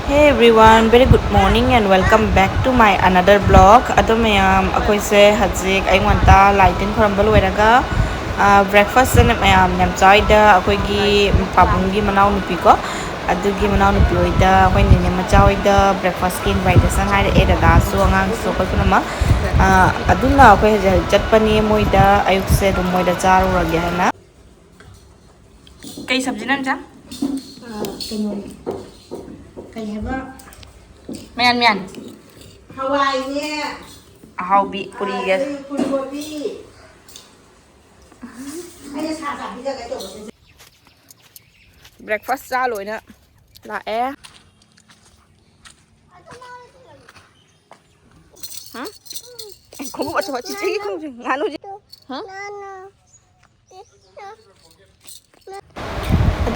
Hey everyone, very good morning and welcome back to my another vlog. Ado mayam akoy se hajik ay wanta lighting khoramba loiraga breakfast na mayam nyam chai da akoy gi pabungi manaw nupi ko adugi manaw nupi oida akoy nene ma chai da breakfast ki invitation hai e da so angang so ko kunama aduna akoy chatpani moida ayuk se dum moida charu rage hana kai sabji nan ja Kaya ba? Mian Hawaii niya. Haubi puri gas Puri gobi. Ay sa pizza ka to. breakfast cha loi na la e hả không có cho chị không ngán luôn hả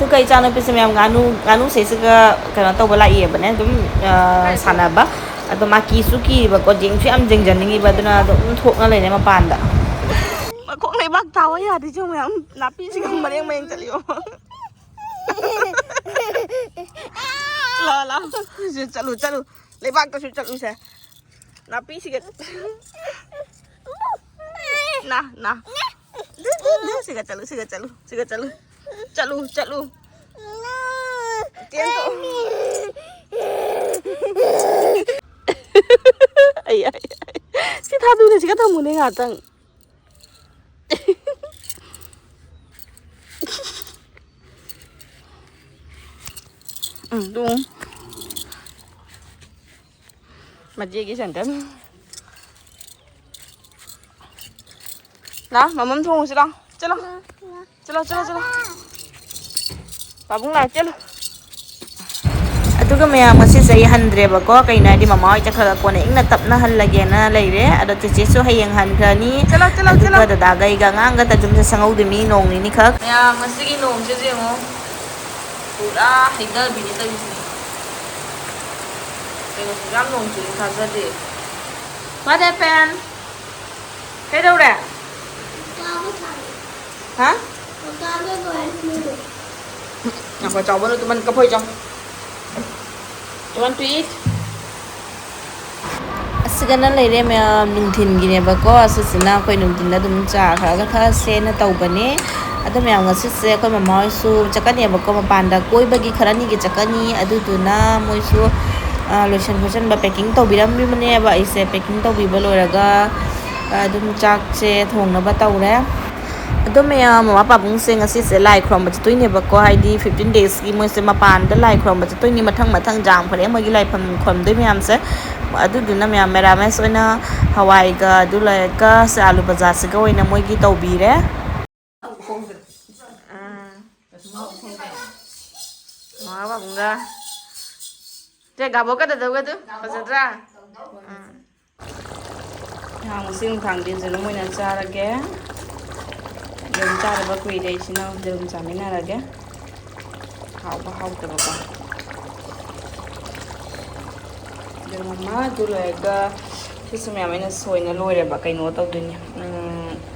tu kai cha na pisi myam nganu se se ga kana to bala ye bane dum sana ba ado maki suki ba ko jing fi am jing jan ni ba duna do thok na le ne ma pan da ma ko le bak taw ya di chung myam na pi si kam mare meng chaliyo la chalu le bak to chalu se na pi si ga na si ga chalu Chalu. Tiento. Ay. Si thadu ne sika thamu ne ngatang. Đúng. Mà gì cái sản phẩm. Đó, mà mắm thùng sẽ đâu? Chalo. Pabung lah chalo. Aduga mayam ngasi say handre ba ko kay na di mama ay chakha ko na ingna tap na hal lagi na leire ado chichi so hayang han krani chalo Dada gay ga nga ta jum sa sangaw dimi nong ni khak mayam ngasi gi nong je je mo pura hidal bi ni ta isi pero suram nong chu tha sa de what happened cái đâu rồi hả apa coba lu teman kapoy jong you want to eat asigana leire me nungthin gi ne ba ko asisina koi nungthin da dum cha kha se na tau bane adam yang ngasi se ko ma moi su chakani ba ko ma panda koi ba gi kharani gi chakani adu tu na moi su lotion ba packing to biram bi mane ba ise packing to bi ba loraga adum chak che thong na ba tau re ado mayam mama pabung se ngasi se lai khrom ba chitoi ne ba ko haidi 15 days gi moi se mapan da lai khrom ba chitoi ni mathang jam phare moi gi lai pham khom doi mayam se adu duna mayam mera mes oina hawai ga du la ka se alu baza se ga oina moi gi tau bi re ma pabung ga te ga bo ka da ga tu pasatra yang sing thang din se no moi na chara ge Jom cara bakui deh sini, jom camina lagi. Hau tu bapa. Jom mama dulu ega, kisah mana soy na lori bapa kain otau dunia.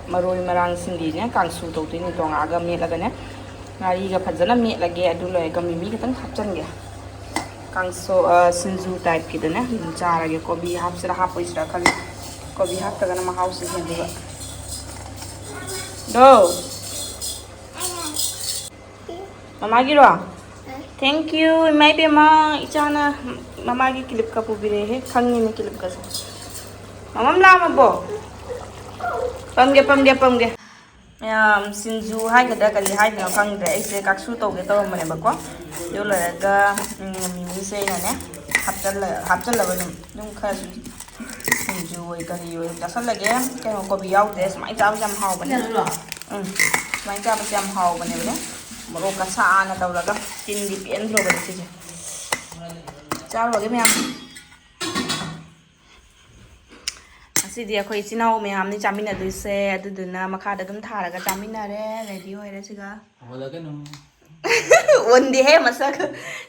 Maroi marang sendirinya, kangsu tau tu ni dong agak mie lagi ne. Ngari ga pajana mie lagi, dulu ega mimi kita hapcan ya. Kangsu sinju type kita ne, cara lagi kobi hap sila hap isra kali. Kobi hap tu kan nama house ni juga. Do. Mama giro. Thank you. Mai pe ma ichana mama gi clip ka pubire he khangni me clip ka. Mama la ma bo. Pamge. Yam sinju hai ga da kali hai na khang de ise kaksu to ge to mane ba ko. Yo la ga mimi se na ne. Hapchal la ba dum kha sinju oi kali oi ta sal la ge ke ko bi yaw de mai ta jam hau ba ne. Mai ta ba jam hau ba ne ba. Moro ka sa na tau laga tin di pien ro ba ti je. Chao lo ge me am. Asi dia khoi chinau me am ni chamina du se adu du na makha da dum thara ga chamina re ready hoi re siga. Wala ka no. Undi he masak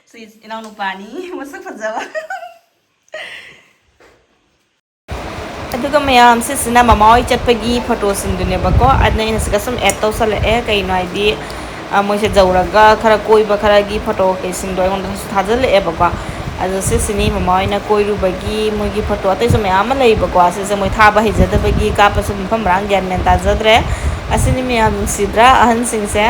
si inau nu pani masak fajawa. Aduga mayam sisina mamoi chatpagi photo sindune ba ko adna ina siga sum add to sale e kai no id moi se jauraga khara koi ba khara gi photo ke sing doi on thajal e ba ꯑꯗꯣ ꯁꯤꯁꯤꯅꯤ ꯃꯃꯥ ꯍꯣꯏꯅ ꯀꯣꯏꯔꯨꯕꯒꯤ ꯃꯣꯏꯒꯤ photo ꯑꯇꯩꯁꯨ ꯃꯌꯥꯝ ꯑꯃ ꯂꯩꯕꯀꯣ ꯁꯤꯁꯦ ꯃꯣꯏ ꯊꯥꯕ ꯍꯩꯖꯗꯕꯒꯤ ꯀꯥꯞꯄꯁꯨ ꯃꯐꯝ ꯃꯔꯥꯡ ꯒ꯭ꯌꯥꯟ ꯃꯦꯟ ꯇꯥꯖꯗ꯭ꯔꯦ ꯑꯁꯤꯅꯤ ꯃꯌꯥꯝ ꯅꯨꯡꯁꯤꯗ꯭ꯔꯥ ꯑꯍꯟꯁꯤꯡꯁꯦ